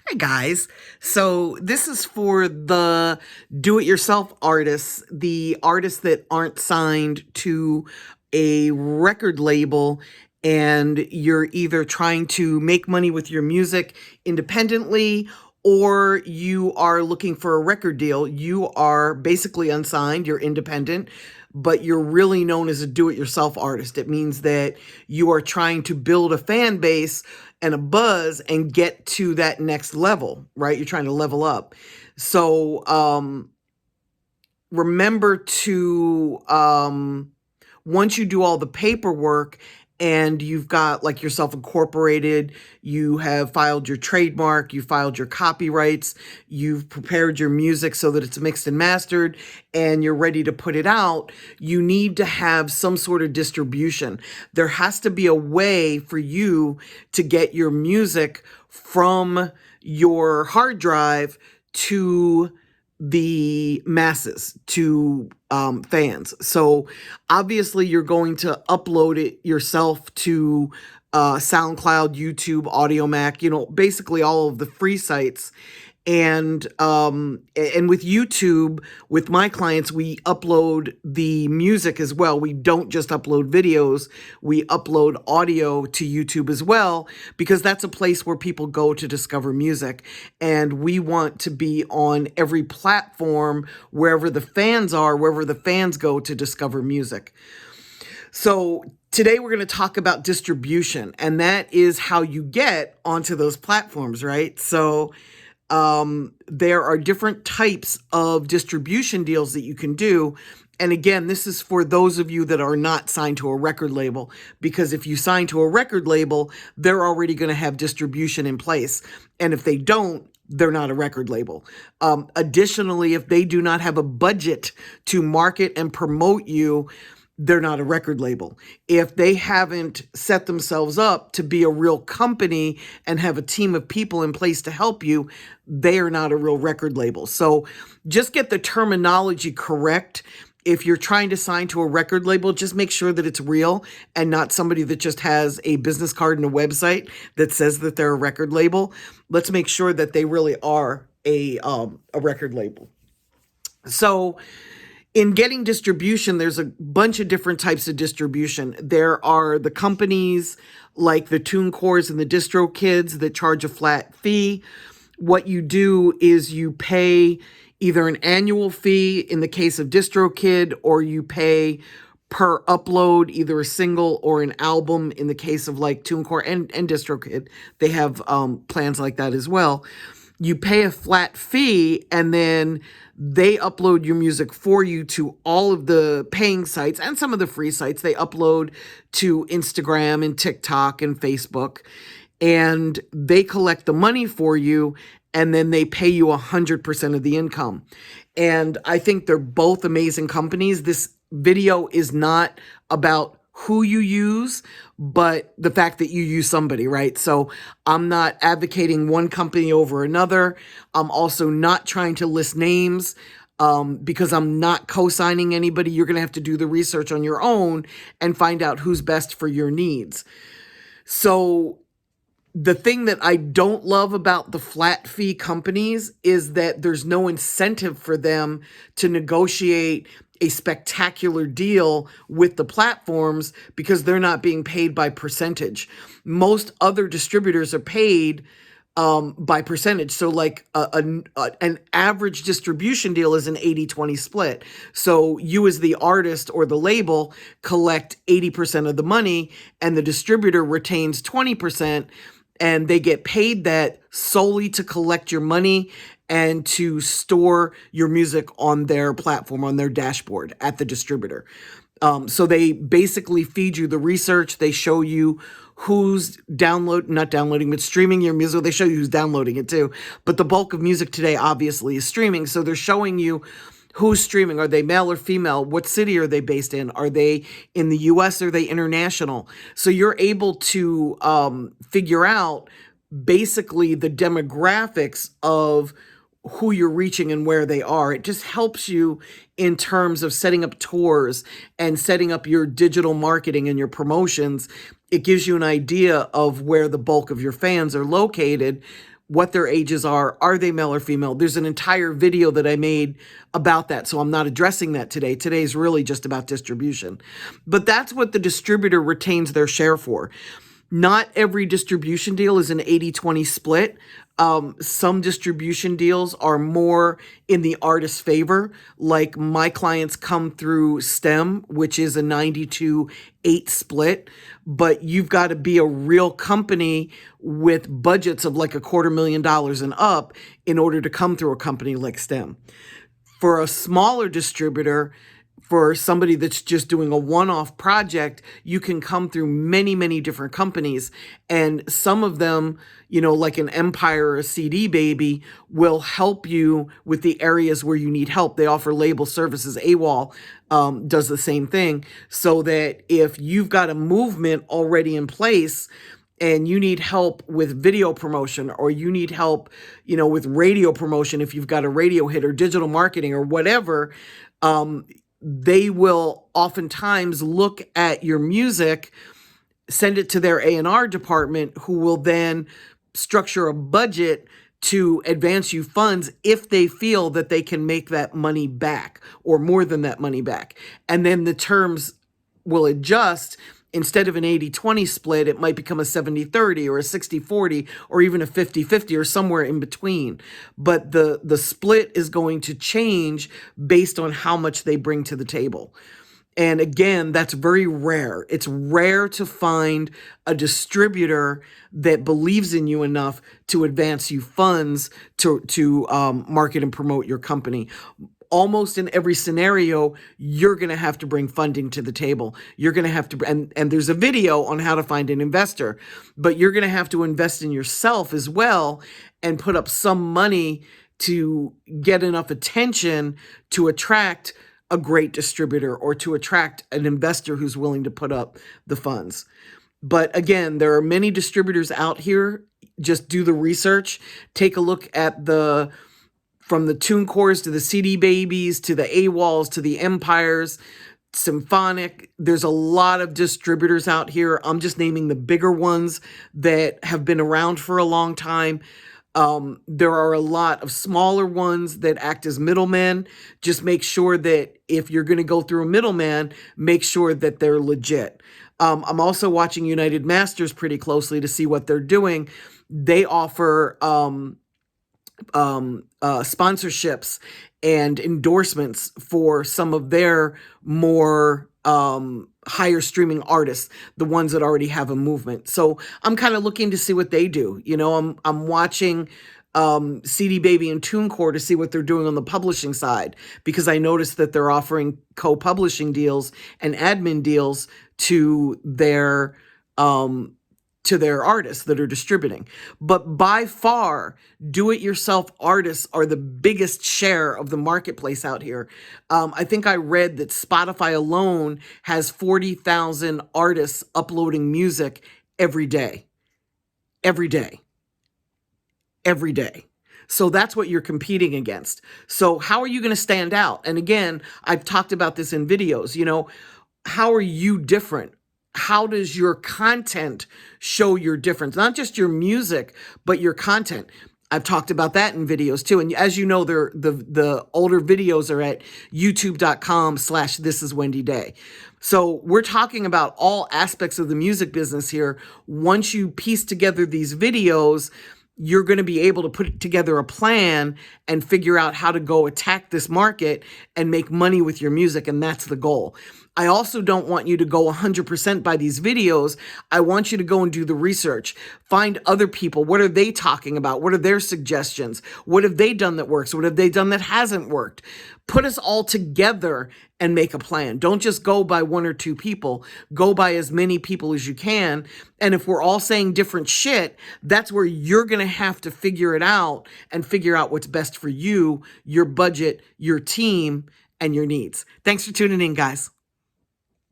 Hi guys. So this is for the do-it-yourself artists, the artists that aren't signed to a record label, and you're either trying to make money with your music independently or you are looking for a record deal. You are basically unsigned, you're independent, but you're really known as a do-it-yourself artist. It means that you are trying to build a fan base and a buzz and get to that next level, right? You're trying to level up. So remember to once you do all the paperwork and you've got like yourself incorporated, you have filed your trademark, you filed your copyrights, you've prepared your music so that it's mixed and mastered, and you're ready to put it out, you need to have some sort of distribution. There has to be a way for you to get your music from your hard drive to the masses, to fans. So obviously you're going to upload it yourself to SoundCloud, YouTube, AudioMac, basically all of the free sites. And with YouTube, with my clients, we upload the music as well. We don't just upload videos, we upload audio to YouTube as well, because that's a place where people go to discover music. And we want to be on every platform wherever the fans are, wherever the fans go to discover music. So today we're going to talk about distribution, and that is how you get onto those platforms, right? So there are different types of distribution deals that you can do. And again, this is for those of you that are not signed to a record label, because if you sign to a record label, they're already going to have distribution in place. And if they don't, they're not a record label. Additionally, if they do not have a budget to market and promote you, they're not a record label. If they haven't set themselves up to be a real company and have a team of people in place to help you, they are not a real record label. So just get the terminology correct. If you're trying to sign to a record label, just make sure that it's real and not somebody that just has a business card and a website that says that they're a record label. Let's make sure that they really are a record label. So in getting distribution, there's a bunch of different types of distribution. There are the companies like the TuneCores and the DistroKids that charge a flat fee. What you do is you pay either an annual fee in the case of DistroKid, or you pay per upload, either a single or an album in the case of like TuneCore and DistroKid. They have plans like that as well. You pay a flat fee, and then they upload your music for you to all of the paying sites and some of the free sites. They upload to Instagram and TikTok and Facebook, and they collect the money for you, and then they pay you 100% of the income. And I think they're both amazing companies. This video is not about who you use, but the fact that you use somebody, right? So I'm not advocating one company over another. I'm also not trying to list names because I'm not co-signing anybody. You're going to have to do the research on your own and find out who's best for your needs. So the thing that I don't love about the flat fee companies is that there's no incentive for them to negotiate a spectacular deal with the platforms because they're not being paid by percentage. Most other distributors are paid by percentage. So like an average distribution deal is an 80-20 split. So you as the artist or the label collect 80% of the money, and the distributor retains 20%, and they get paid that solely to collect your money and to store your music on their platform, on their dashboard at the distributor. So they basically feed you the research. They show you who's not downloading, but streaming your music. They show you who's downloading it too. But the bulk of music today obviously is streaming. So they're showing you who's streaming. Are they male or female? What city are they based in? Are they in the US? Are they international? So you're able to figure out basically the demographics of who you're reaching and where they are. It just helps you in terms of setting up tours and setting up your digital marketing and your promotions. It gives you an idea of where the bulk of your fans are located what their ages are they male or female. There's an entire video that I made about that, so I'm not addressing that today. Today's really just about distribution. But that's what the distributor retains their share for. Not every distribution deal is an 80-20 split. Some distribution deals are more in the artist's favor. Like my clients come through STEM, which is a 92-8 split. But you've got to be a real company with budgets of like $250,000 and up in order to come through a company like STEM. For a smaller distributor, for somebody that's just doing a one-off project, you can come through many, many different companies. And some of them, like an Empire or a CD Baby, will help you with the areas where you need help. They offer label services. AWOL does the same thing, so that if you've got a movement already in place and you need help with video promotion, or you need help, with radio promotion, if you've got a radio hit or digital marketing or whatever, they will oftentimes look at your music, send it to their A&R department, who will then structure a budget to advance you funds if they feel that they can make that money back or more than that money back. And then the terms will adjust. Instead of an 80-20 split, it might become a 70-30 or a 60-40 or even a 50-50 or somewhere in between. But the split is going to change based on how much they bring to the table. And again, that's very rare. It's rare to find a distributor that believes in you enough to advance you funds to market and promote your company. Almost in every scenario, you're going to have to bring funding to the table. You're going to have to, and there's a video on how to find an investor, but you're going to have to invest in yourself as well and put up some money to get enough attention to attract a great distributor or to attract an investor who's willing to put up the funds. But again, there are many distributors out here. Just do the research. Take a look at from the TuneCores to the CD Babies to the AWOLs to the Empires, Symphonic. There's a lot of distributors out here. I'm just naming the bigger ones that have been around for a long time. There are a lot of smaller ones that act as middlemen. Just make sure that if you're going to go through a middleman, make sure that they're legit. I'm also watching United Masters pretty closely to see what they're doing. They offer sponsorships and endorsements for some of their more higher streaming artists, the ones that already have a movement. So I'm kind of looking to see what they do. I'm watching CD Baby and TuneCore to see what they're doing on the publishing side, because I noticed that they're offering co-publishing deals and admin deals to their artists that are distributing. But by far, do-it-yourself artists are the biggest share of the marketplace out here. I think I read that Spotify alone has 40,000 artists uploading music every day. Every day. Every day. So that's what you're competing against. So how are you going to stand out? And again, I've talked about this in videos. How are you different? How does your content show your difference? Not just your music, but your content. I've talked about that in videos too. And as you know, the older videos are at youtube.com/thisiswendyday. So we're talking about all aspects of the music business here. Once you piece together these videos, you're going to be able to put together a plan and figure out how to go attack this market and make money with your music. And that's the goal. I also don't want you to go 100% by these videos. I want you to go and do the research. Find other people. What are they talking about? What are their suggestions? What have they done that works? What have they done that hasn't worked? Put us all together and make a plan. Don't just go by one or two people. Go by as many people as you can. And if we're all saying different shit, that's where you're going to have to figure it out and figure out what's best for you, your budget, your team, and your needs. Thanks for tuning in, guys.